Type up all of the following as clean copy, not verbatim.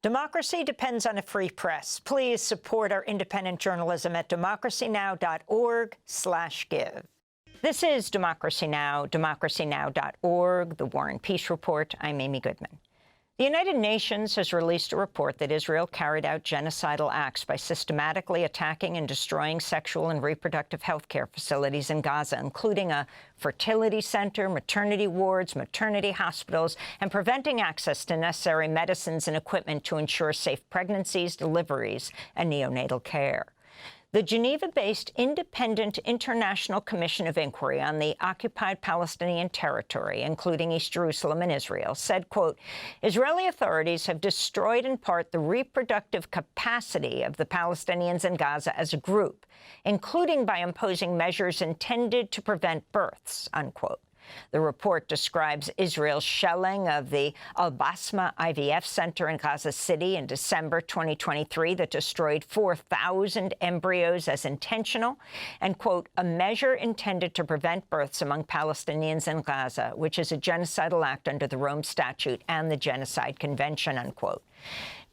Democracy depends on a free press. Please support our independent journalism at democracynow.org/give. This is Democracy Now!, democracynow.org, the War and Peace Report. I'm Amy Goodman. The United Nations has released a report that Israel carried out genocidal acts by systematically attacking and destroying sexual and reproductive health care facilities in Gaza, including a fertility center, maternity wards, maternity hospitals, and preventing access to necessary medicines and equipment to ensure safe pregnancies, deliveries, and neonatal care. The Geneva-based Independent International Commission of Inquiry on the occupied Palestinian territory, including East Jerusalem and Israel, said, quote, Israeli authorities have destroyed in part the reproductive capacity of the Palestinians in Gaza as a group, including by imposing measures intended to prevent births, unquote. The report describes Israel's shelling of the Al-Basma IVF Center in Gaza City in December 2023 that destroyed 4,000 embryos as intentional and, quote, a measure intended to prevent births among Palestinians in Gaza, which is a genocidal act under the Rome Statute and the Genocide Convention, unquote.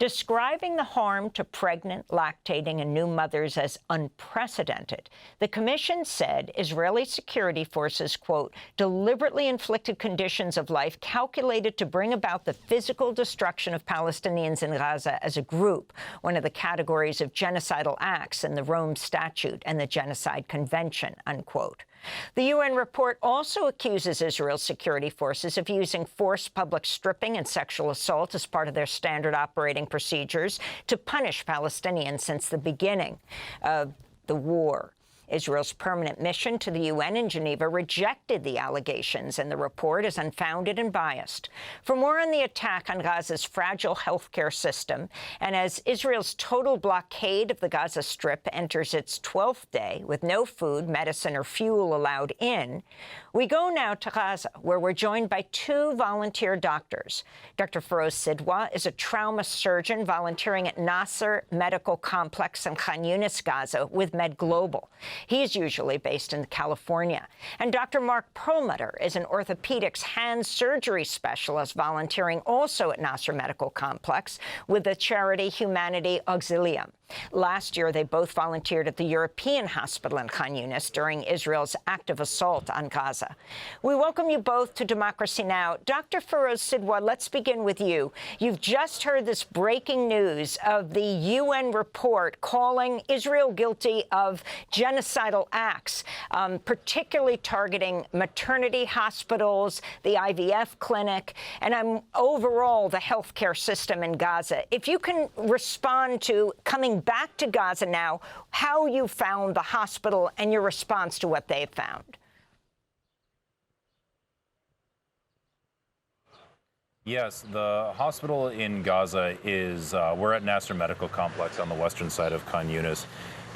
Describing the harm to pregnant, lactating, and new mothers as unprecedented, the Commission said Israeli security forces, quote, deliberately inflicted conditions of life calculated to bring about the physical destruction of Palestinians in Gaza as a group, one of the categories of genocidal acts in the Rome Statute and the Genocide Convention, unquote. The UN report also accuses Israel's security forces of using forced public stripping and sexual assault as part of their standard operating procedures to punish Palestinians since the beginning of the war. Israel's permanent mission to the UN in Geneva rejected the allegations in the report as unfounded and biased. For more on the attack on Gaza's fragile healthcare system, and as Israel's total blockade of the Gaza Strip enters its 12th day with no food, medicine, or fuel allowed in, we go now to Gaza, where we're joined by two volunteer doctors. Dr. Feroze Sidhwa is a trauma surgeon volunteering at Nasser Medical Complex in Khan Yunis, Gaza, with Med Global. He's usually based in California. And Dr. Mark Perlmutter is an orthopedics hand surgery specialist volunteering also at Nasser Medical Complex with the charity Humanitarian Auxilium. Last year, they both volunteered at the European Hospital in Khan Yunis during Israel's active assault on Gaza. We welcome you both to Democracy Now! Dr. Feroze Sidhwa, let's begin with you. You've just heard this breaking news of the UN report calling Israel guilty of genocidal acts, particularly targeting maternity hospitals, the IVF clinic, and overall the healthcare system in Gaza. If you can respond to coming back to Gaza now, how you found the hospital and your response to what they've found. Yes, the hospital in Gaza is, we're at Nasser Medical Complex on the western side of Khan Yunis,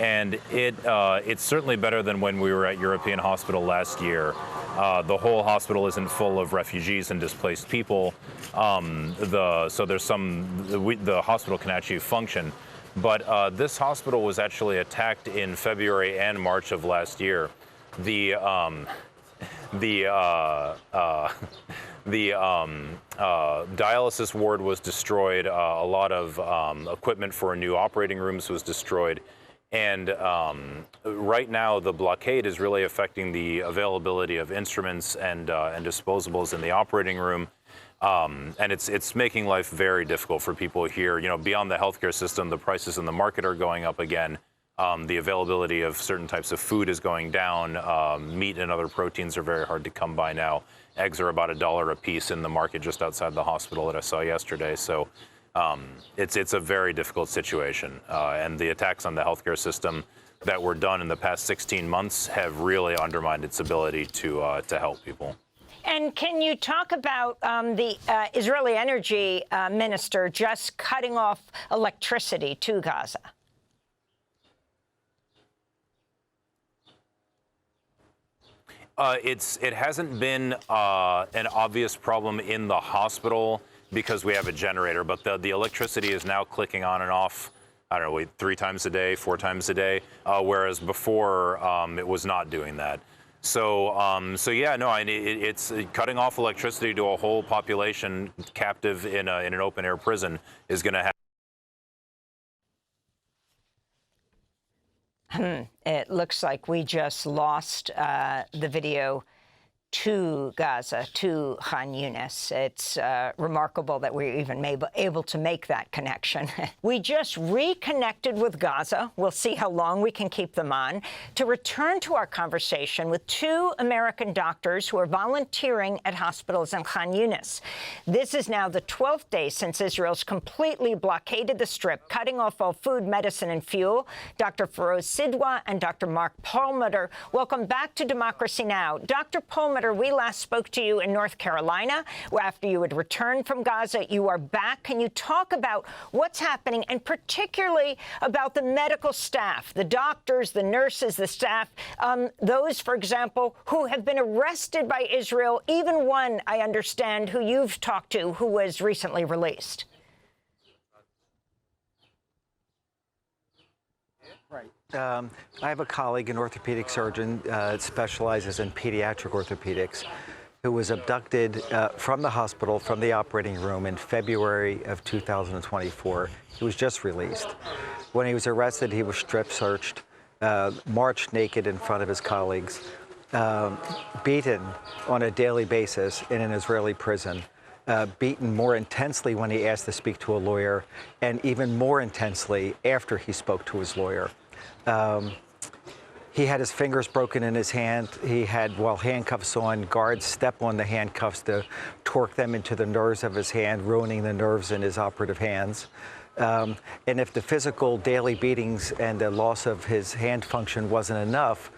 and it's certainly better than when we were at European Hospital last year. The whole hospital isn't full of refugees and displaced people, so there's the hospital can actually function. But this hospital was actually attacked in February and March of last year. The dialysis ward was destroyed. A lot of equipment for new operating rooms was destroyed. And right now, the blockade is really affecting the availability of instruments and disposables in the operating room. And it's making life very difficult for people here. You know, beyond the healthcare system, the prices in the market are going up again. The availability of certain types of food is going down. Meat and other proteins are very hard to come by now. Eggs are about $1 a piece in the market just outside the hospital that I saw yesterday. So it's a very difficult situation. And the attacks on the healthcare system that were done in the past 16 months have really undermined its ability to help people. And can you talk about the Israeli energy minister just cutting off electricity to Gaza? It hasn't been an obvious problem in the hospital because we have a generator, but the electricity is now clicking on and off, I don't know, 3 times a day, 4 times a day, whereas before it was not doing that. So yeah, no, it's cutting off electricity to a whole population captive in an open air prison is going to have It looks like we just lost the video to Gaza, to Khan Yunis. It's remarkable that we're even able to make that connection. We just reconnected with Gaza. We'll see how long we can keep them on, to return to our conversation with two American doctors who are volunteering at hospitals in Khan Yunis. This is now the 12th day since Israel's completely blockaded the Strip, cutting off all food, medicine, and fuel. Dr. Feroze Sidhwa and Dr. Mark Perlmutter, welcome back to Democracy Now! Dr. Perlmutter, we last spoke to you in North Carolina after you had returned from Gaza. You are back. Can you talk about what's happening, and particularly about the medical staff, the doctors, the nurses, the staff, those, for example, who have been arrested by Israel, even one, I understand, who you've talked to, who was recently released? Right. I have a colleague, an orthopedic surgeon, specializes in pediatric orthopedics, who was abducted from the hospital, from the operating room in February of 2024. He was just released. When he was arrested, he was strip searched, marched naked in front of his colleagues, beaten on a daily basis in an Israeli prison. Beaten more intensely when he asked to speak to a lawyer, and even more intensely after he spoke to his lawyer. He had his fingers broken in his hand. He had, while handcuffs on, guards step on the handcuffs to torque them into the nerves of his hand, ruining the nerves in his operative hands. And if the physical daily beatings and the loss of his hand function wasn't enough,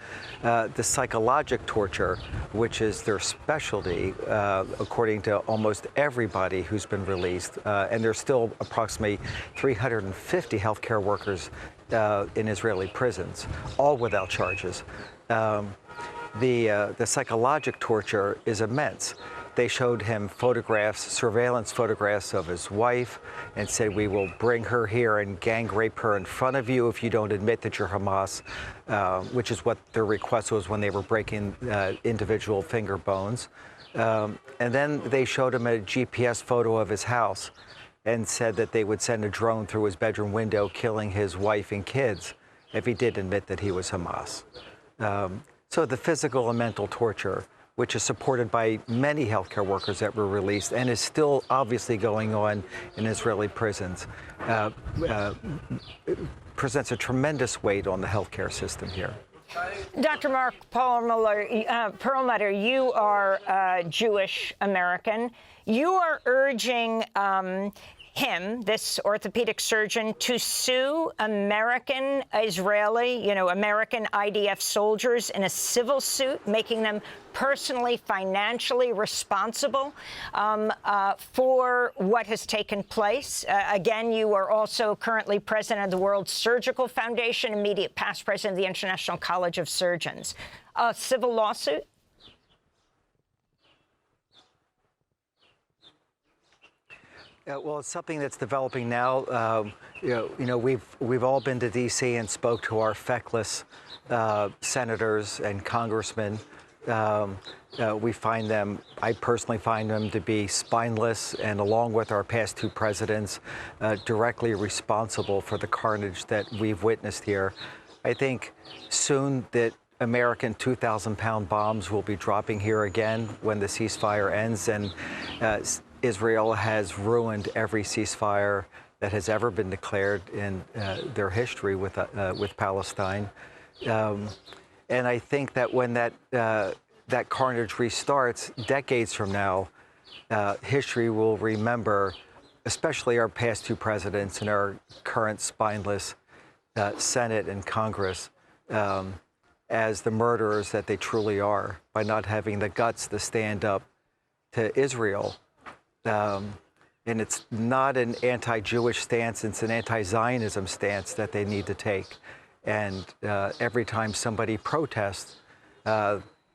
the psychological torture, which is their specialty, according to almost everybody who's been released, and there's still approximately 350 healthcare workers in Israeli prisons, all without charges. The psychological torture is immense. They showed him photographs, surveillance photographs of his wife, and said, we will bring her here and gang rape her in front of you if you don't admit that you're Hamas, which is what their request was when they were breaking individual finger bones. And then they showed him a GPS photo of his house and said that they would send a drone through his bedroom window, killing his wife and kids if he did admit that he was Hamas. So the physical and mental torture, which is supported by many healthcare workers that were released and is still obviously going on in Israeli prisons, presents a tremendous weight on the healthcare system here. Dr. Mark Perlmutter, you are Jewish American. You are urging him, this orthopedic surgeon, to sue American, Israeli, American IDF soldiers in a civil suit, making them personally, financially responsible for what has taken place. Again, you are also currently president of the World Surgical Foundation, immediate past president of the International College of Surgeons. A civil lawsuit? Well, it's something that's developing now. We've all been to D.C. and spoke to our feckless senators and congressmen. We find them, I personally find them to be spineless, and along with our past two presidents, directly responsible for the carnage that we've witnessed here. I think soon that American 2,000-pound bombs will be dropping here again when the ceasefire ends, and Israel has ruined every ceasefire that has ever been declared in their history with Palestine. And I think that when that carnage restarts decades from now, history will remember, especially our past two presidents and our current spineless Senate and Congress, as the murderers that they truly are, by not having the guts to stand up to Israel. And it's not an anti-Jewish stance, it's an anti-Zionism stance that they need to take. And every time somebody protests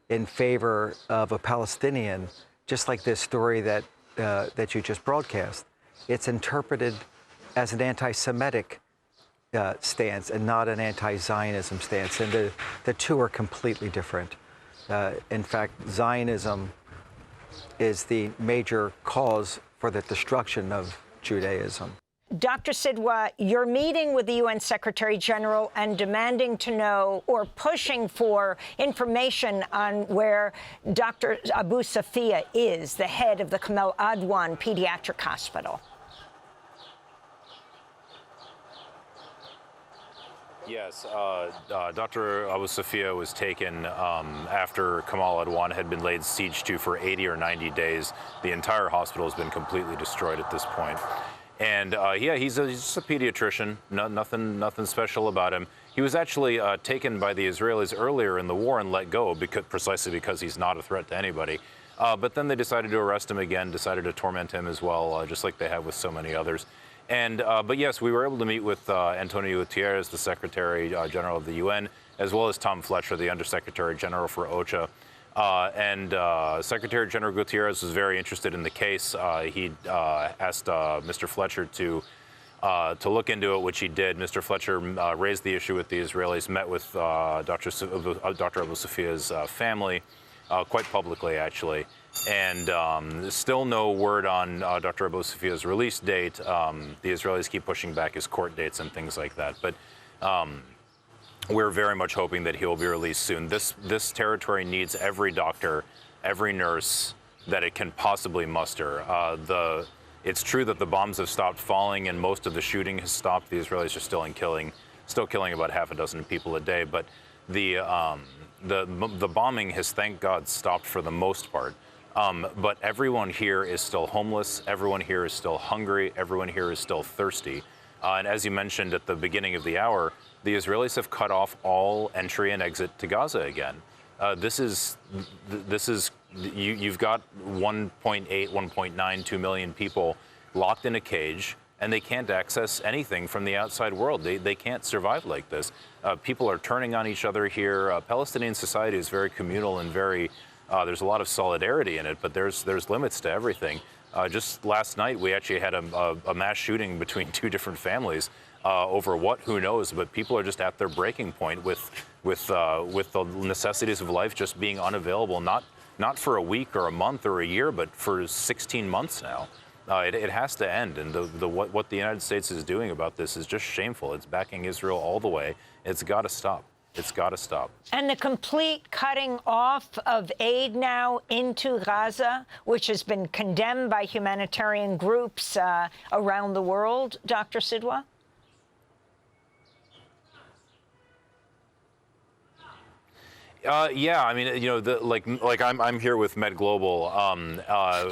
in favor of a Palestinian, just like this story that you just broadcast, it's interpreted as an anti-Semitic stance and not an anti-Zionism stance. And the two are completely different. In fact, Zionism is the major cause for the destruction of Judaism. Dr. Sidhwa, you're meeting with the UN Secretary General and demanding to know or pushing for information on where Dr. Abu Safia is, the head of the Kamal Adwan Pediatric Hospital. Yes, Dr. Abu Safia was taken after Kamal Adwan had been laid siege to for 80 or 90 days. The entire hospital has been completely destroyed at this point. And yeah, he's just a pediatrician, nothing special about him. He was actually taken by the Israelis earlier in the war and let go precisely because he's not a threat to anybody. But then they decided to arrest him again, decided to torment him as well, just like they have with so many others. And but yes, we were able to meet with Antonio Gutierrez, the Secretary General of the UN, as well as Tom Fletcher, the Undersecretary General for OCHA. Secretary General Gutierrez was very interested in the case. He asked Mr. Fletcher to look into it, which he did. Mr. Fletcher raised the issue with the Israelis, met with Dr. Abu Safia's family, quite publicly, actually. And still no word on Dr. Abu Safia's release date. The Israelis keep pushing back his court dates and things like that. But we're very much hoping that he will be released soon. This territory needs every doctor, every nurse that it can possibly muster. It's true that the bombs have stopped falling and most of the shooting has stopped. The Israelis are still killing about half a dozen people a day. But the bombing has, thank God, stopped for the most part. But everyone here is still homeless. Everyone here is still hungry. Everyone here is still thirsty. And as you mentioned at the beginning of the hour, the Israelis have cut off all entry and exit to Gaza again. You've got 1.8, 1.9, 2 million people locked in a cage, and they can't access anything from the outside world. They can't survive like this. People are turning on each other here. Palestinian society is very communal and very, there's a lot of solidarity in it, but there's limits to everything. Just last night, we actually had a mass shooting between two different families over who knows, but people are just at their breaking point with the necessities of life just being unavailable, not for a week or a month or a year, but for 16 months now. It has to end, and what the United States is doing about this is just shameful. It's backing Israel all the way. It's got to stop. It's got to stop. And the complete cutting off of aid now into Gaza, which has been condemned by humanitarian groups around the world, Dr. Sidhwa? Yeah, I mean, you know, like I'm here with Med Global.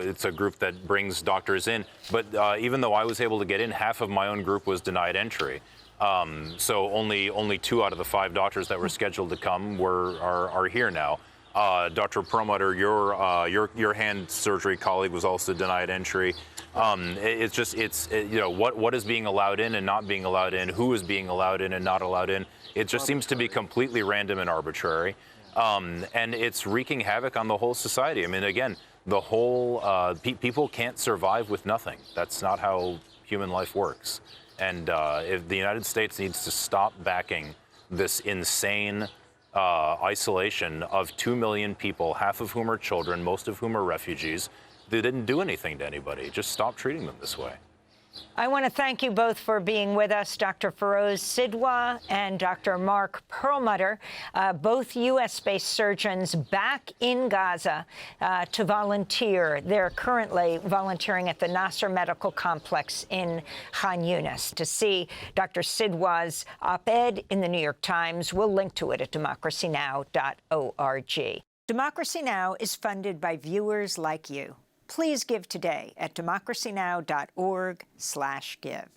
It's a group that brings doctors in, but even though I was able to get in, half of my own group was denied entry. So only 2 out of the 5 doctors that were scheduled to come are here now. Dr. Perlmutter, your hand surgery colleague was also denied entry. You know, what is being allowed in and not being allowed in, who is being allowed in and not allowed in. It just seems to be completely random and arbitrary. And it's wreaking havoc on the whole society. I mean, again, the whole people can't survive with nothing. That's not how human life works. And if the United States needs to stop backing this insane isolation of 2 million people, half of whom are children, most of whom are refugees. They didn't do anything to anybody. Just stop treating them this way. I want to thank you both for being with us, Dr. Feroze Sidhwa and Dr. Mark Perlmutter, both U.S.-based surgeons back in Gaza to volunteer. They're currently volunteering at the Nasser Medical Complex in Khan Yunis. To see Dr. Sidhwa's op-ed in the New York Times, we'll link to it at democracynow.org. Democracy Now! Is funded by viewers like you. Please give today at democracynow.org/give.